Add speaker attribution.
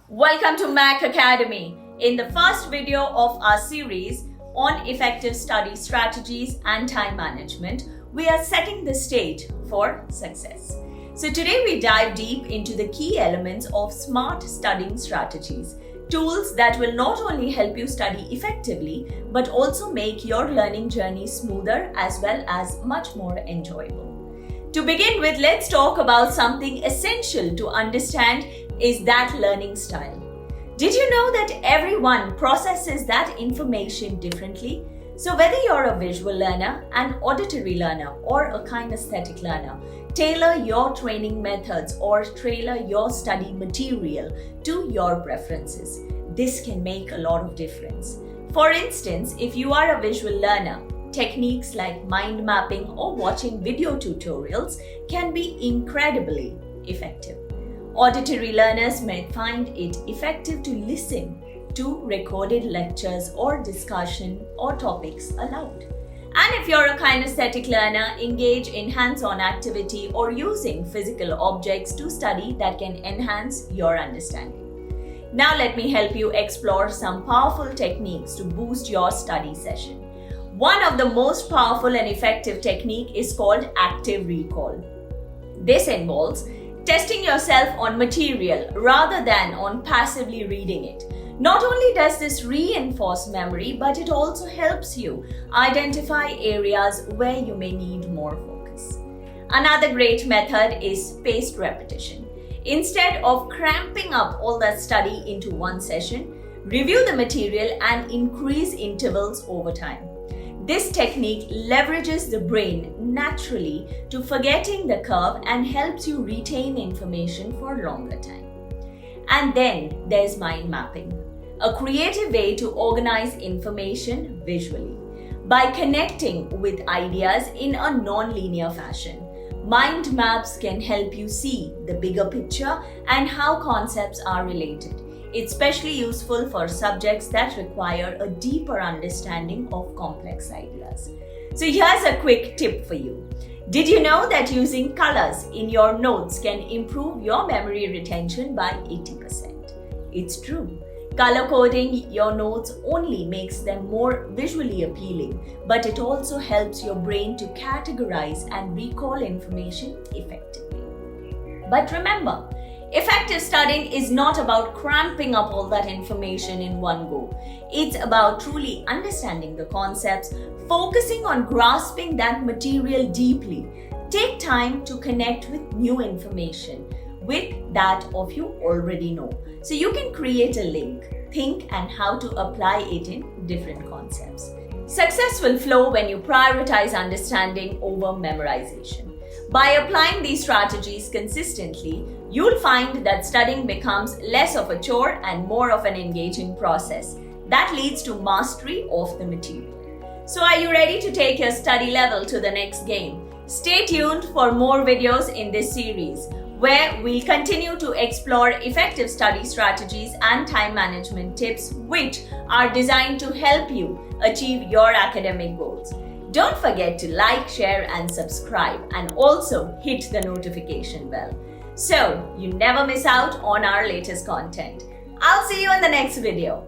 Speaker 1: Welcome to Mac Academy. In the first video of our series on effective study strategies and time management, we are setting the stage for success. So today we dive deep into the key elements of smart studying strategies, tools that will not only help you study effectively, but also make your learning journey smoother as well as much more enjoyable. To begin with, let's talk about something essential to understand is that learning style. Did you know that everyone processes that information differently? So whether you're a visual learner, an auditory learner, or a kinesthetic learner, tailor your training methods or tailor your study material to your preferences. This can make a lot of difference. For instance, if you are a visual learner, techniques like mind mapping or watching video tutorials can be incredibly effective. Auditory learners may find it effective to listen to recorded lectures or discussion or topics aloud. And if you're a kinesthetic learner, engage in hands-on activity or using physical objects to study that can enhance your understanding. Now let me help you explore some powerful techniques to boost your study session. One of the most powerful and effective technique is called active recall. This involves testing yourself on material rather than on passively reading it. Not only does this reinforce memory, but it also helps you identify areas where you may need more focus. Another great method is spaced repetition. Instead of cramping up all that study into one session, review the material and increase intervals over time. This technique leverages the brain naturally to forgetting the curve and helps you retain information for a longer time. And then there's mind mapping, a creative way to organize information visually. By connecting with ideas in a non-linear fashion, mind maps can help you see the bigger picture and how concepts are related. It's especially useful for subjects that require a deeper understanding of complex ideas. So here's a quick tip for you. Did you know that using colors in your notes can improve your memory retention by 80%? It's true. Color coding your notes only makes them more visually appealing, but it also helps your brain to categorize and recall information effectively. But remember, effective studying is not about cramping up all that information in one go. It's about truly understanding the concepts, focusing on grasping that material deeply. Take time to connect with new information with that of you already know. So you can create a link, think and how to apply it in different concepts. Success will flow when you prioritize understanding over memorization. By applying these strategies consistently, you'll find that studying becomes less of a chore and more of an engaging process that leads to mastery of the material. So are you ready to take your study level to the next game? Stay tuned for more videos in this series, where we'll continue to explore effective study strategies and time management tips which are designed to help you achieve your academic goals. Don't forget to like, share and subscribe, and also hit the notification bell so you never miss out on our latest content. I'll see you in the next video.